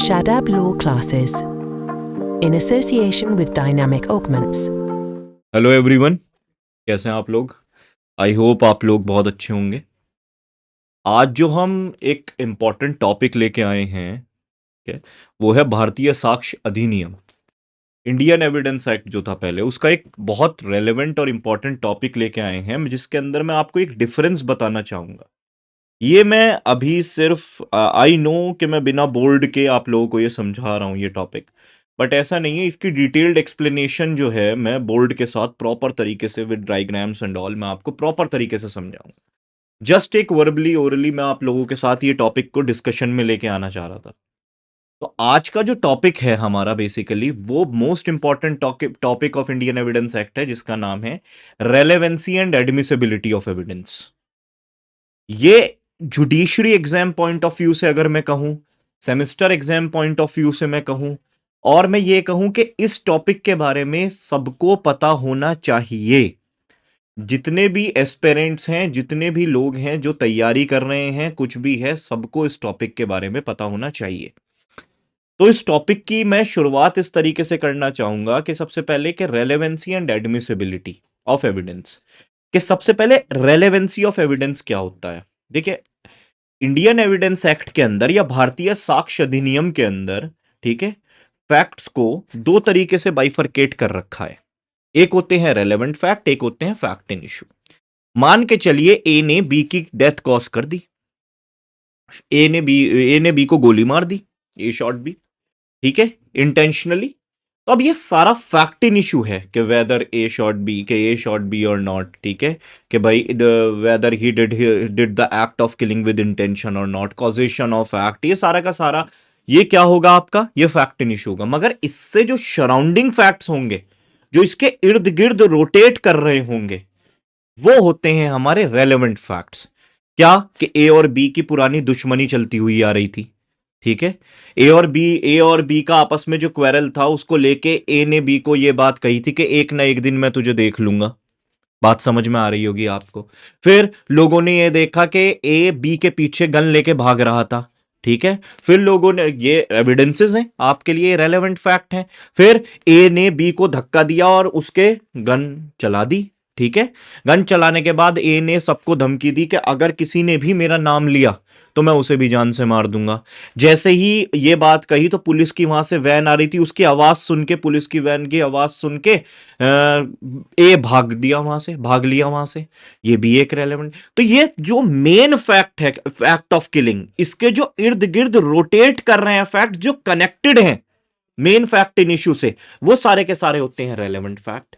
Shadab Law Classes in association with Dynamic Augments. Hello everyone, कैसे हैं आप लोग? आई होप आप लोग बहुत अच्छे होंगे। आज जो हम एक इम्पॉर्टेंट टॉपिक लेके आए हैं, ठीक है, वो है भारतीय साक्ष्य अधिनियम। इंडियन एविडेंस एक्ट जो था पहले, उसका एक बहुत रेलेवेंट और इम्पॉर्टेंट टॉपिक लेके आए हैं, जिसके अंदर मैं आपको एक डिफरेंस बताना चाहूंगा। ये मैं अभी सिर्फ आई नो कि मैं बिना बोर्ड के आप लोगों को ये समझा रहा हूँ ये टॉपिक, बट ऐसा नहीं है। इसकी डिटेल्ड एक्सप्लेनेशन जो है मैं बोर्ड के साथ प्रॉपर तरीके से विद डायग्राम्स एंड ऑल मैं आपको प्रॉपर तरीके से समझाऊंगा। जस्ट एक वर्बली ओरली मैं आप लोगों के साथ ये टॉपिक को डिस्कशन में लेके आना चाह रहा था। तो आज का जो टॉपिक है हमारा बेसिकली वो most important topic of Indian evidence act है, जिसका नाम है relevancy and admissibility of evidence. ये judiciary exam point of view से अगर मैं कहूं, semester exam point of view से मैं कहूं, और मैं ये कहूं कि इस टॉपिक के बारे में सबको पता होना चाहिए। जितने भी एस्पिरेंट्स हैं, जितने भी लोग हैं जो तैयारी कर रहे हैं, कुछ भी है, सबको इस टॉपिक के बारे में पता होना चाहिए। तो इस टॉपिक की मैं शुरुआत इस तरीके से करना चाहूंगा कि सबसे पहले कि relevancy and admissibility of evidence, कि सबसे पहले रेलेवेंसी ऑफ एविडेंस क्या होता है। देखिए, इंडियन एविडेंस एक्ट के अंदर या भारतीय साक्ष्य अधिनियम के अंदर, ठीक है, फैक्ट्स को दो तरीके से बाइफरकेट कर रखा है। एक होते हैं रेलेवेंट फैक्ट, एक होते हैं फैक्ट इन इशू। मान के चलिए ए ने बी की डेथ कॉज कर दी, ए ने बी को गोली मार दी, ए शॉट बी, ठीक है, इंटेंशनली। तो अब ये सारा फैक्ट इन इशू है कि वेदर ए शॉट बी, के ए शॉट बी और नॉट, ठीक है, कि भाई weather he did the act of killing with intention और नॉट, कॉजेशन ऑफ एक्ट, ये सारा का सारा ये क्या होगा आपका, ये फैक्ट इन इशू होगा। मगर इससे जो सराउंडिंग फैक्ट्स होंगे, जो इसके इर्द गिर्द रोटेट कर रहे होंगे, वो होते हैं हमारे रेलेवेंट फैक्ट्स। क्या कि ए और बी की पुरानी दुश्मनी चलती हुई आ रही थी, ठीक है, ए और बी का आपस में जो क्वेरल था उसको लेके ए ने बी को ये बात कही थी कि एक ना एक दिन मैं तुझे देख लूंगा। बात समझ में आ रही होगी आपको। फिर लोगों ने ये देखा कि ए बी के पीछे गन लेके भाग रहा था, ठीक है, फिर लोगों ने, ये एविडेंसेस हैं आपके लिए, रेलेवेंट फैक्ट हैं। फिर ए ने बी को धक्का दिया और उसके गन चला दी, ठीक है। गन चलाने के बाद ए ने सबको धमकी दी कि अगर किसी ने भी मेरा नाम लिया तो मैं उसे भी जान से मार दूंगा। जैसे ही ये बात कही तो पुलिस की वहां से वैन आ रही थी, उसकी आवाज सुन के, पुलिस की वैन की आवाज सुन के ए भाग दिया वहां से, भाग लिया वहां से। ये भी एक रेलेवेंट। तो ये जो मेन फैक्ट है, फैक्ट ऑफ किलिंग, इसके जो इर्द गिर्द रोटेट कर रहे हैं फैक्ट, जो कनेक्टेड हैं मेन फैक्ट इन इश्यू से, वो सारे के सारे होते हैं रेलेवेंट फैक्ट।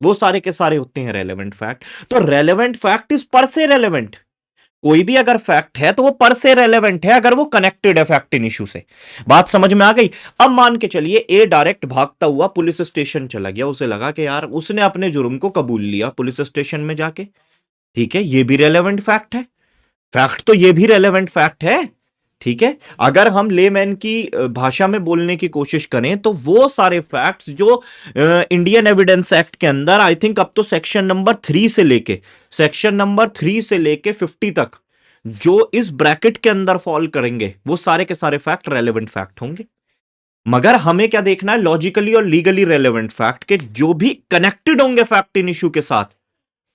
वो सारे के सारे होते हैं रेलेवेंट फैक्ट। तो रेलेवेंट फैक्ट इज पर से रेलेवेंट। कोई भी अगर फैक्ट है तो वो पर से रेलेवेंट है अगर वो कनेक्टेड है फैक्ट इन इशू से। बात समझ में आ गई? अब मान के चलिए ए डायरेक्ट भागता हुआ पुलिस स्टेशन चला गया, उसे लगा कि यार उसने अपने जुर्म को कबूल लिया पुलिस स्टेशन में जाके, ठीक है, ये भी रेलेवेंट फैक्ट है। फैक्ट तो ये भी रेलेवेंट फैक्ट है, ठीक है। अगर हम लेमैन की भाषा में बोलने की कोशिश करें तो वो सारे फैक्ट्स जो इंडियन एविडेंस एक्ट के अंदर, आई थिंक अब तो सेक्शन नंबर 3 से लेके 50 तक जो इस ब्रैकेट के अंदर फॉल करेंगे, वो सारे के सारे फैक्ट रेलेवेंट फैक्ट होंगे। मगर हमें क्या देखना है, लॉजिकली और लीगली रेलेवेंट फैक्ट के जो भी कनेक्टेड होंगे फैक्ट इन इशू के साथ,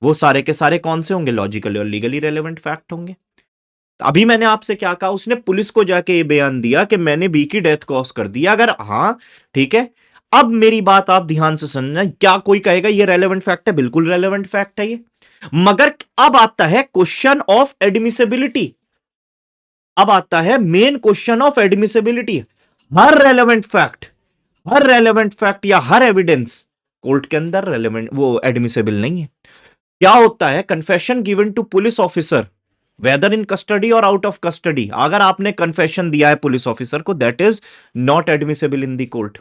वो सारे के सारे कौन से होंगे, लॉजिकली और लीगली रेलेवेंट फैक्ट होंगे। अभी मैंने आपसे क्या कहा, उसने पुलिस को जाके ये बयान दिया कि मैंने बी की डेथ कॉज कर दी। अगर हाँ, ठीक है, अब मेरी बात आप ध्यान से समझना, क्या कोई कहेगा ये रेलेवेंट फैक्ट है? बिल्कुल रेलेवेंट फैक्ट है ये। मगर अब आता है क्वेश्चन ऑफ एडमिसिबिलिटी, अब आता है main question of admissibility. Her relevant fact या हर एविडेंस कोर्ट के अंदर रेलेवेंट, वो एडमिसिबल नहीं है। क्या होता है, confession given to police officer whether in custody और आउट ऑफ कस्टडी, अगर आपने कन्फेशन दिया है पुलिस ऑफिसर को, that is not admissible in the court.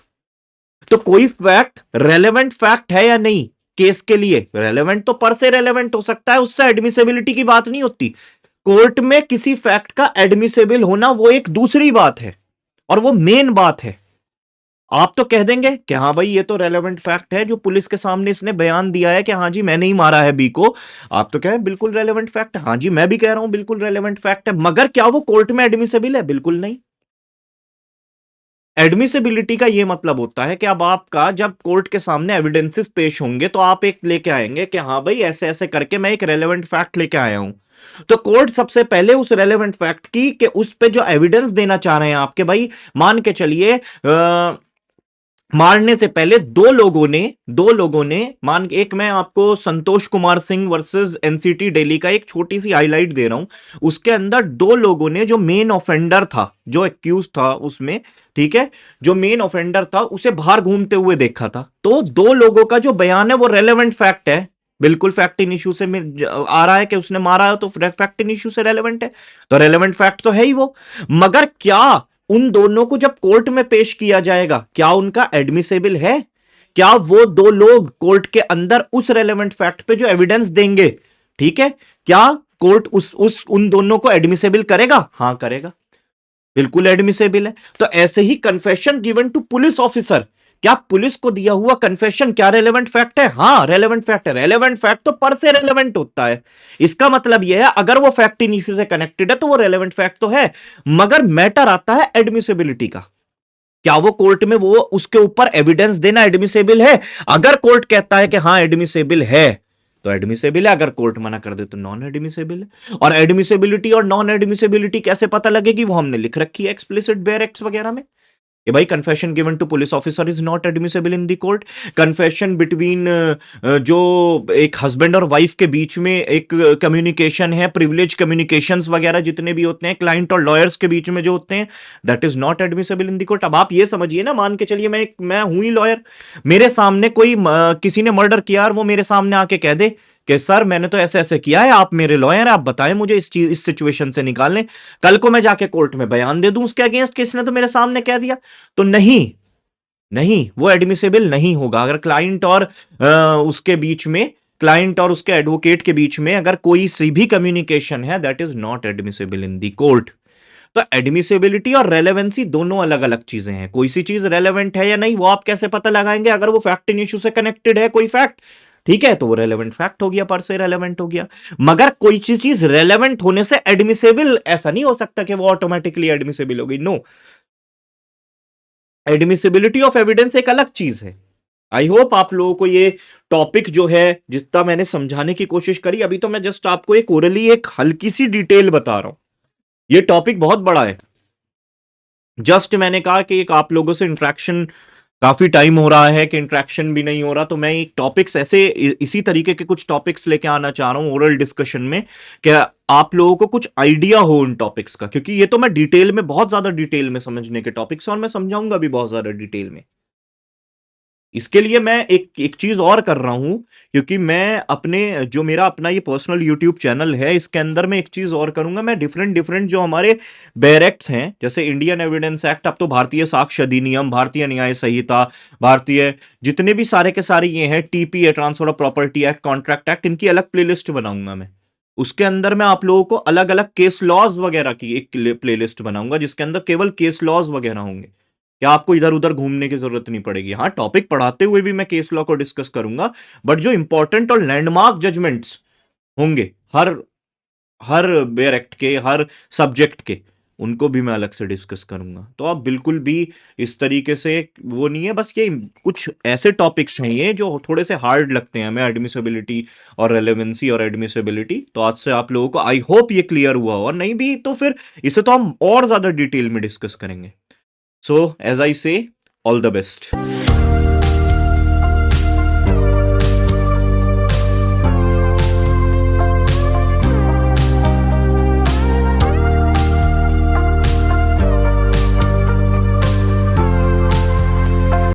तो कोई फैक्ट रेलेवेंट फैक्ट है या नहीं केस के लिए, रेलेवेंट तो पर से रेलेवेंट हो सकता है, उससे एडमिसिबिलिटी की बात नहीं होती। कोर्ट में किसी फैक्ट का एडमिसिबल होना वो एक दूसरी बात है और वो मेन बात है। आप तो कह देंगे कि हाँ भाई ये तो रेलेवेंट फैक्ट है, जो पुलिस के सामने इसने बयान दिया है कि हाँ जी मैंने ही मारा है बी को। आप तो कहें बिल्कुल रेलेवेंट फैक्ट है, हाँ जी मैं भी कह रहा हूं बिल्कुल रेलेवेंट फैक्ट है। मगर क्या वो कोर्ट में एडमिसिबल है? बिल्कुल नहीं। एडमिसिबिलिटी का ये मतलब होता है कि अब आपका जब कोर्ट के सामने एविडेंसेस पेश होंगे तो आप एक लेके आएंगे कि हाँ भाई ऐसे ऐसे करके मैं एक रेलेवेंट फैक्ट लेके आया हूं। तो कोर्ट सबसे पहले उस रेलेवेंट फैक्ट की कि उस पे जो एविडेंस देना चाह रहे हैं आपके भाई, मान के चलिए मारने से पहले दो लोगों ने मान, एक मैं आपको संतोष कुमार सिंह वर्सेस एनसीटी दिल्ली का एक छोटी सी हाईलाइट दे रहा हूं। उसके अंदर दो लोगों ने, जो मेन ऑफेंडर था, जो एक्यूज था उसमें, ठीक है, जो मेन ऑफेंडर था उसे बाहर घूमते हुए देखा था। तो दो लोगों का जो बयान है वो रेलेवेंट फैक्ट है, बिल्कुल फैक्ट इन इशू से आ रहा है कि उसने मारा है, तो फैक्ट इन इशू से रेलेवेंट है, तो रेलेवेंट फैक्ट तो है ही वो। मगर क्या उन दोनों को जब कोर्ट में पेश किया जाएगा, क्या उनका एडमिसेबल है? क्या वो दो लोग कोर्ट के अंदर उस रेलेवेंट फैक्ट पे जो एविडेंस देंगे, ठीक है, क्या कोर्ट उस उन दोनों को एडमिसेबल करेगा? हां करेगा, बिल्कुल एडमिसेबल है। तो ऐसे ही confession given to police officer, क्या पुलिस को दिया हुआ कन्फेशन क्या रेलेवेंट फैक्ट है? हां रेलेवेंट फैक्ट है। रेलेवेंट फैक्ट तो पर से रेलेवेंट होता है। इसका मतलब यह है अगर वो फैक्ट इन इश्यू से कनेक्टेड है तो वो रेलेवेंट फैक्ट तो है, मगर मैटर आता है एडमिसिबिलिटी का। क्या वो कोर्ट में वो उसके ऊपर एविडेंस देना एडमिसेबल है? अगर कोर्ट कहता है कि हां एडमिसेबल है तो एडमिसेबल है, अगर कोर्ट मना कर दे तो नॉन एडमिसेबल है। और एडमिसेबिलिटी और नॉन एडमिसेबिलिटी कैसे पता लगेगी? वो हमने लिख रखी है एक्सप्लिसिट बेयर एक्ट्स वगैरह में कि भाई confession given to police officer is not admissible in the court. Confession between जो एक हस्बैंड और वाइफ के बीच में एक कम्युनिकेशन है, प्रिविलेज कम्युनिकेशंस वगैरह जितने भी होते हैं क्लाइंट और लॉयर्स के बीच में जो होते हैं, that is not admissible in the court. अब आप ये समझिए ना, मान के चलिए मैं हूं ही लॉयर, मेरे सामने कोई किसी ने मर्डर किया और वो मेरे सामने आके कह दे कि सर मैंने तो ऐसे ऐसे किया है, आप मेरे लॉयर हैं, आप बताएं मुझे इस सिचुएशन से निकालने। कल को मैं जाके कोर्ट में बयान दे दूं उसके अगेंस्ट, किसने तो मेरे सामने कह दिया, तो नहीं, नहीं वो एडमिसेबल नहीं होगा। अगर क्लाइंट और उसके बीच में, क्लाइंट और उसके एडवोकेट के बीच में अगर कोई सी भी कम्युनिकेशन है, that is not admissible in the court. तो एडमिसेबिलिटी और रेलेवेंसी दोनों अलग अलग चीजें हैं। कोई सी चीज रेलेवेंट है या नहीं वो आप कैसे पता लगाएंगे? अगर वो फैक्ट इन इश्यू से कनेक्टेड है कोई फैक्ट, ठीक है, तो वो रेलेवेंट फैक्ट हो गया, पर से रेलेवेंट हो गया। मगर कोई चीज रेलेवेंट होने से एडमिसेबल ऐसा नहीं हो सकता कि वो ऑटोमेटिकली एडमिसेबल हो गई। नो, एडमिसिबिलिटी ऑफ एविडेंस एक अलग चीज है। आई होप आप लोगों को ये टॉपिक जो है जितना मैंने समझाने की कोशिश करी, अभी तो मैं जस्ट आपको एक ओरली एक हल्की सी डिटेल बता रहा हूं, ये टॉपिक बहुत बड़ा है। जस्ट मैंने कहा कि एक आप लोगों से इंटरेक्शन काफी टाइम हो रहा है कि इंटरेक्शन भी नहीं हो रहा, तो मैं एक टॉपिक्स ऐसे इसी तरीके के कुछ टॉपिक्स लेके आना चाह रहा हूं ओरल डिस्कशन में, कि आप लोगों को कुछ आइडिया हो उन टॉपिक्स का, क्योंकि ये तो मैं डिटेल में, बहुत ज्यादा डिटेल में समझने के टॉपिक्स हैं और मैं समझाऊंगा भी बहुत ज्यादा डिटेल में। इसके लिए मैं एक एक चीज और कर रहा हूं, क्योंकि मैं अपने जो मेरा अपना ये पर्सनल यूट्यूब चैनल है इसके अंदर मैं एक चीज और करूंगा, मैं डिफरेंट डिफरेंट जो हमारे बेयर एक्ट्स हैं, जैसे इंडियन एविडेंस एक्ट, अब तो भारतीय साक्ष्य अधिनियम, भारतीय न्याय संहिता, भारतीय जितने भी सारे के सारे ये हैं, टीपी है, transfer of property act, contract act, इनकी अलग प्लेलिस्ट बनाऊंगा मैं। उसके अंदर मैं आप लोगों को अलग अलग केस लॉज वगैरह की एक प्लेलिस्ट बनाऊंगा जिसके अंदर केवल केस लॉज वगैरह होंगे, क्या आपको इधर उधर घूमने की जरूरत नहीं पड़ेगी। हाँ टॉपिक पढ़ाते हुए भी मैं केस लॉ को डिस्कस करूंगा, बट जो इंपॉर्टेंट और लैंडमार्क जजमेंट्स होंगे हर हर बेयर एक्ट के, हर सब्जेक्ट के, उनको भी मैं अलग से डिस्कस करूंगा। तो आप बिल्कुल भी इस तरीके से वो नहीं है, बस ये कुछ ऐसे टॉपिक्स हैं ये जो थोड़े से हार्ड लगते हैं हमें, एडमिसिबिलिटी और रेलेवेंसी और एडमिसिबिलिटी। तो आज से आप लोगों को आई होप ये क्लियर हुआ हो, और नहीं भी तो फिर इसे तो हम और ज्यादा डिटेल में डिस्कस करेंगे। So, as I say, all the best.